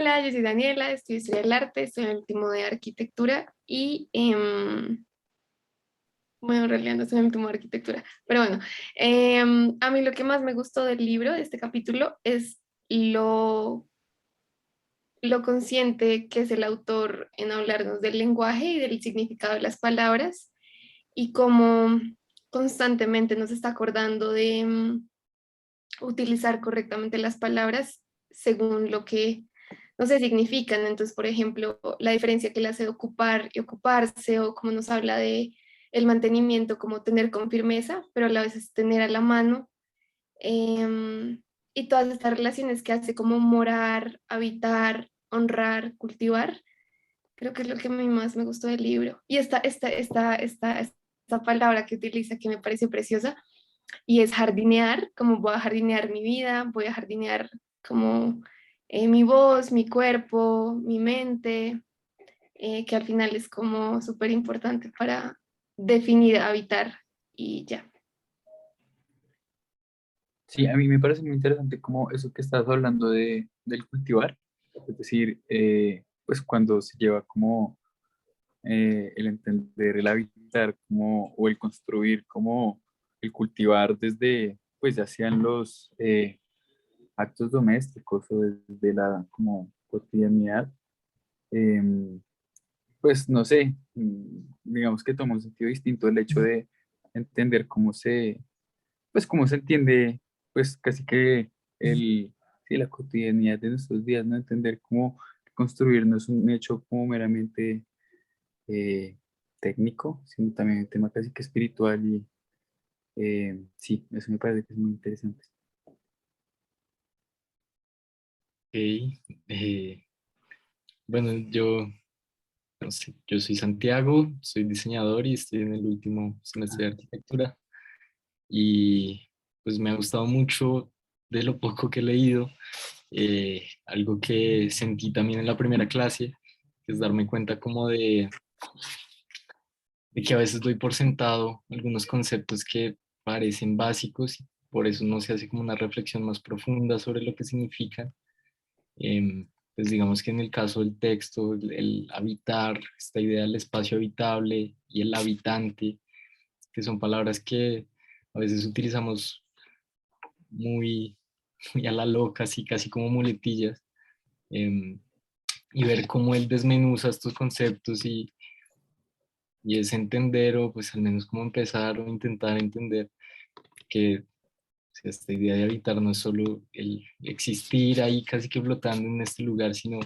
Hola, yo soy Daniela, estudio Historia del Arte, estoy en el último de Arquitectura y, bueno, en realidad no estoy en el último de Arquitectura, pero bueno, a mí lo que más me gustó del libro, de este capítulo, es lo consciente que es el autor en hablarnos del lenguaje y del significado de las palabras y cómo constantemente nos está acordando de utilizar correctamente las palabras según lo que, no sé, significan. Entonces, por ejemplo, la diferencia que le hace de ocupar y ocuparse, o como nos habla de el mantenimiento, como tener con firmeza, pero a la vez es tener a la mano. Y todas estas relaciones que hace como morar, habitar, honrar, cultivar, creo que es lo que a mí más me gustó del libro. Y esta palabra que utiliza que me parece preciosa, y es jardinear, como voy a jardinear mi vida, voy a jardinear como mi voz, mi cuerpo, mi mente, que al final es como súper importante para definir, habitar y ya. Sí, a mí me parece muy interesante como eso que estás hablando del cultivar, es decir, pues cuando se lleva como el entender, el habitar, como, o el construir, como el cultivar desde, pues ya sean los actos domésticos o desde la como cotidianidad, em, pues no sé, digamos que toma un sentido distinto el hecho de entender pues cómo se entiende, pues casi que sí, la cotidianidad de nuestros días, ¿no? Entender cómo construir no es un hecho como meramente eh, técnico, sino también un tema casi que espiritual y sí, eso me parece que es muy interesante. Ok, eh, bueno, no sé, yo soy Santiago, soy diseñador y estoy en el último semestre de arquitectura y pues me ha gustado mucho de lo poco que he leído, algo que sentí también en la primera clase, que es darme cuenta como de que a veces doy por sentado algunos conceptos que parecen básicos y por eso no se hace como una reflexión más profunda sobre lo que significan. Pues digamos que en el caso del texto, el habitar, esta idea del espacio habitable y el habitante, que son palabras que a veces utilizamos muy, muy a la loca, así casi como muletillas, em, y ver cómo él desmenuza estos conceptos y es entender o pues al menos como empezar o intentar entender que o sea, esta idea de habitar no es solo el existir ahí casi que flotando en este lugar, sino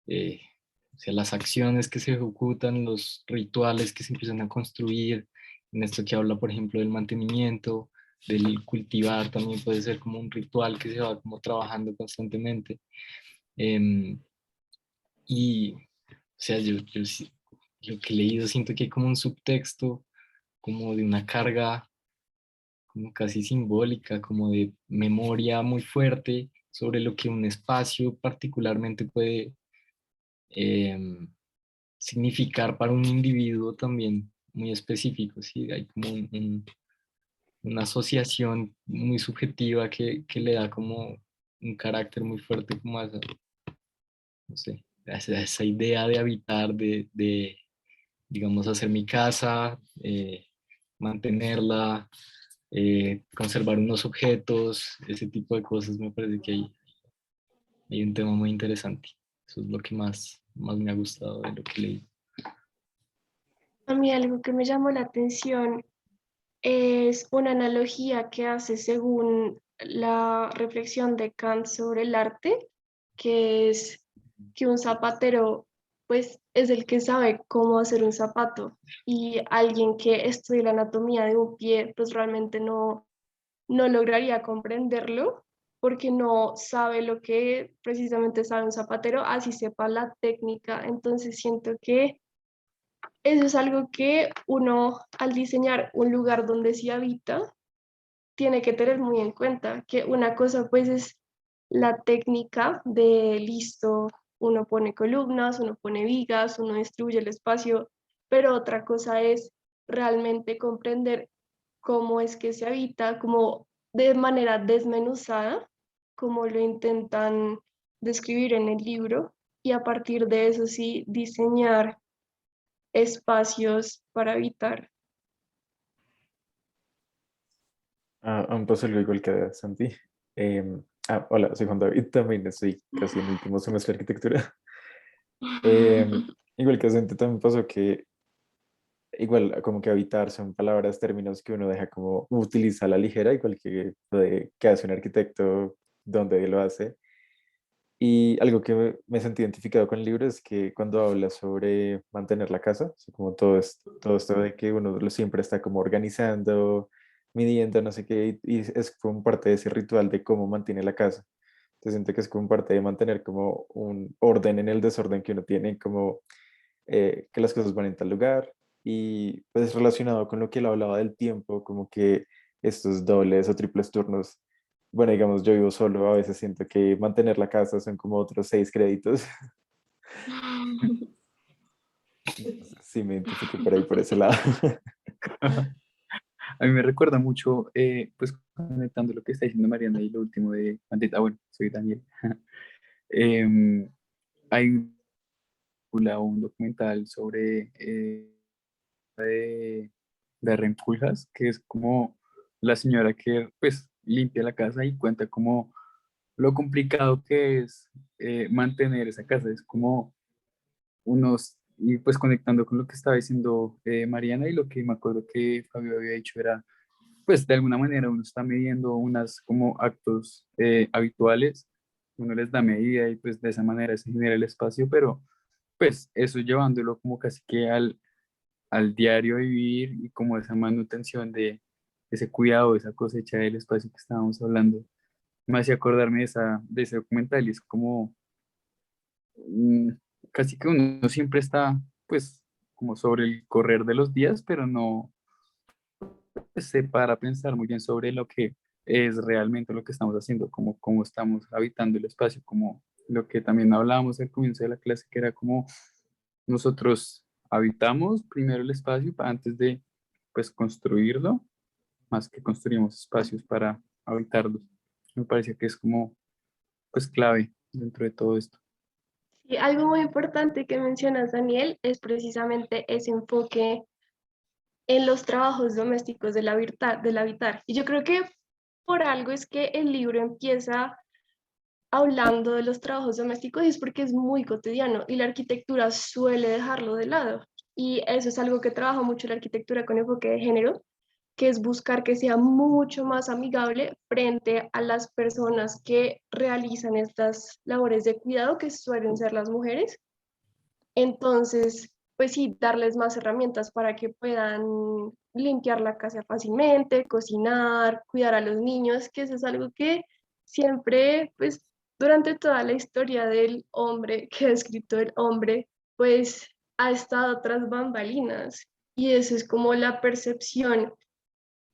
eh, o sea, las acciones que se ejecutan, los rituales que se empiezan a construir, en esto que habla, por ejemplo, del mantenimiento, del cultivar, también puede ser como un ritual que se va como trabajando constantemente. Em, y, o sea, lo que he leído siento que hay como un subtexto, como de una carga, como casi simbólica, como de memoria muy fuerte sobre lo que un espacio particularmente puede em, significar para un individuo también muy específico, ¿sí? Hay como una asociación muy subjetiva que le da como un carácter muy fuerte como a esa, no sé, a esa idea de habitar, digamos, hacer mi casa, mantenerla, conservar unos objetos, ese tipo de cosas, me parece que hay un tema muy interesante. Eso es lo que más me ha gustado de lo que leí. A mí algo que me llamó la atención es una analogía que hace según la reflexión de Kant sobre el arte, que es que un zapatero pues es el que sabe cómo hacer un zapato y alguien que estudia la anatomía de un pie pues realmente no lograría comprenderlo porque no sabe lo que precisamente sabe un zapatero, así sepa la técnica. Entonces siento que eso es algo que uno al diseñar un lugar donde se habita tiene que tener muy en cuenta, que una cosa pues es la técnica de listo, uno pone columnas, uno pone vigas, uno distribuye el espacio, pero otra cosa es realmente comprender cómo es que se habita, como de manera desmenuzada, como lo intentan describir en el libro y a partir de eso sí diseñar espacios para habitar. Me pasó algo igual que a Santi. Hola, soy Juan David, también estoy casi en último semestre de arquitectura. Igual que a Santi también pasó que igual como que habitar son palabras, términos que uno deja como utiliza a la ligera, igual que hace un arquitecto, donde lo hace. Y algo que me sentí identificado con el libro es que cuando habla sobre mantener la casa, o sea, como todo esto de que uno siempre está como organizando, midiendo, no sé qué, y es como parte de ese ritual de cómo mantiene la casa. Te siento que es como parte de mantener como un orden en el desorden que uno tiene, como que las cosas van en tal lugar. Y pues relacionado con lo que él hablaba del tiempo, como que estos dobles o triples turnos, bueno, digamos, yo vivo solo, a veces siento que mantener la casa son como otros 6 créditos. Entonces, sí, me identifico por ahí, por ese lado. A mí me recuerda mucho, pues conectando lo que está diciendo Mariana y lo último de bueno, soy Daniel. Em, Hay un documental sobre de Darren Puljas, que es como la señora que pues limpia la casa y cuenta como lo complicado que es mantener esa casa. Es como y pues conectando con lo que estaba diciendo Mariana y lo que me acuerdo que Fabio había dicho era, pues de alguna manera uno está midiendo unas como actos habituales, uno les da medida y pues de esa manera se genera el espacio, pero pues eso llevándolo como casi que al diario vivir y como esa manutención de ese cuidado, esa cosecha del espacio que estábamos hablando. Me hacía acordarme de ese documental y es como mm, casi que uno siempre está pues como sobre el correr de los días, pero no pues, se para a pensar muy bien sobre lo que es realmente lo que estamos haciendo, como cómo estamos habitando el espacio, como lo que también hablábamos al comienzo de la clase, que era como nosotros habitamos primero el espacio antes de pues construirlo, más que construimos espacios para habitarlos. Me parece que es como pues clave dentro de todo esto. Y algo muy importante que mencionas, Daniel, es precisamente ese enfoque en los trabajos domésticos del habitar. Y yo creo que por algo es que el libro empieza hablando de los trabajos domésticos y es porque es muy cotidiano y la arquitectura suele dejarlo de lado. Y eso es algo que trabaja mucho la arquitectura con enfoque de género, que es buscar que sea mucho más amigable frente a las personas que realizan estas labores de cuidado, que suelen ser las mujeres. Entonces, pues sí, darles más herramientas para que puedan limpiar la casa fácilmente, cocinar, cuidar a los niños, que eso es algo que siempre, pues durante toda la historia del hombre, que ha escrito el hombre, pues ha estado tras bambalinas. Y eso es como la percepción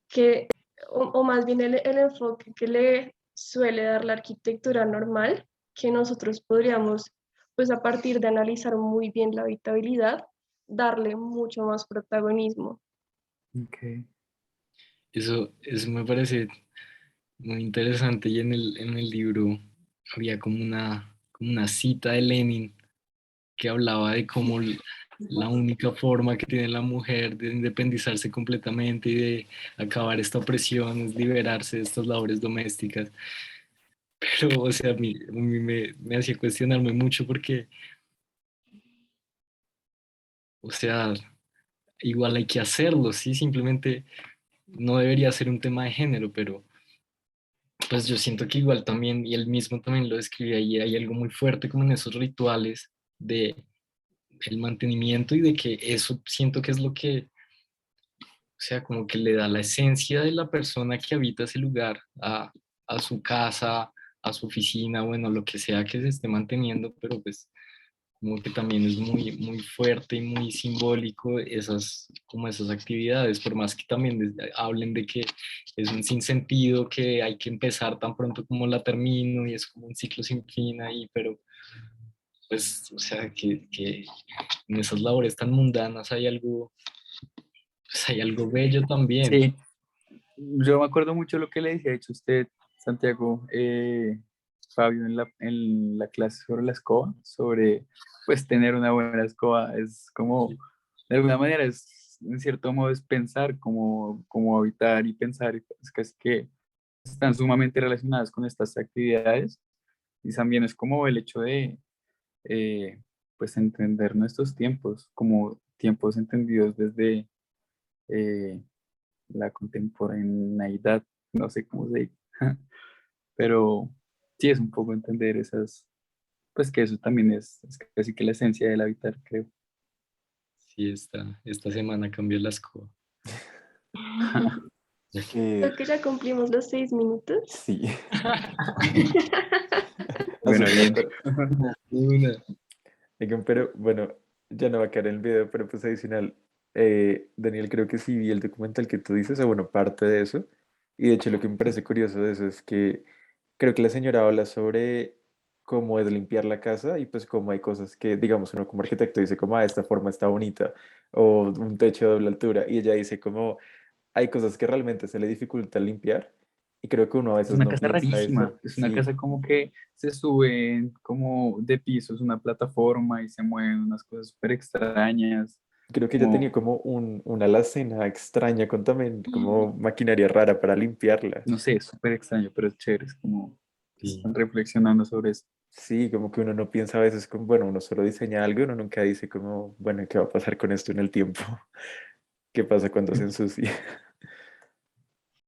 que, o más bien el enfoque que le suele dar la arquitectura normal, que nosotros podríamos, pues a partir de analizar muy bien la habitabilidad, darle mucho más protagonismo. Okay. Eso me parece muy interesante y en el libro había como una cita de Lenin que hablaba de cómo la única forma que tiene la mujer de independizarse completamente y de acabar esta opresión es liberarse de estas labores domésticas. Pero, o sea, a mí me hacía cuestionarme mucho porque, o sea, igual hay que hacerlo, ¿sí? Simplemente no debería ser un tema de género, pero pues yo siento que igual también, y él mismo también lo describía, y hay algo muy fuerte como en esos rituales de el mantenimiento y de que eso siento que es lo que, o sea, como que le da la esencia de la persona que habita ese lugar a su casa, a su oficina, bueno, lo que sea que se esté manteniendo, pero pues como que también es muy fuerte y muy simbólico como esas actividades, por más que también hablen de que es un sinsentido, que hay que empezar tan pronto como la termino y es como un ciclo sin fin ahí, pero pues, o sea, que en esas labores tan mundanas hay algo, pues hay algo bello también. Sí, yo me acuerdo mucho lo que le decía, de hecho usted, Santiago, Fabio en la clase sobre la escoba, sobre pues tener una buena escoba, es como, de alguna manera es, en cierto modo es pensar como habitar y pensar, es casi que están sumamente relacionadas con estas actividades y también es como el hecho de eh, pues entender nuestros tiempos como tiempos entendidos desde eh, la contemporaneidad, no sé cómo se dice, pero sí es un poco entender esas, pues que eso también es casi que la esencia del habitar, creo. Sí, esta semana cambió la escoba. Eh, Creo que ya cumplimos los 6 minutos. sí, Bueno, hace un bien. rato. Una. Oigan, pero bueno, ya no va a quedar en el video, pero pues adicional, Daniel, creo que sí vi el documental que tú dices, o bueno, parte de eso. Y de hecho lo que me parece curioso de eso es que creo que la señora habla sobre cómo es limpiar la casa y pues cómo hay cosas que, digamos, uno como arquitecto dice como, esta forma está bonita, o un techo de doble altura, y ella dice como, hay cosas que realmente se le dificulta limpiar, y creo que uno a Es veces una no casa piensa rarísima, eso, es una sí. casa como que se sube como de pisos, una plataforma y se mueven unas cosas súper extrañas, Creo que ella tenía como, como una alacena extraña con también como maquinaria rara para limpiarla. no sé, es súper extraño, pero es chévere, es como Sí, están reflexionando sobre eso. Sí, como que uno no piensa a veces como, bueno, uno solo diseña algo y uno nunca dice como, bueno, ¿qué va a pasar con esto en el tiempo? ¿Qué pasa cuando se ensucia?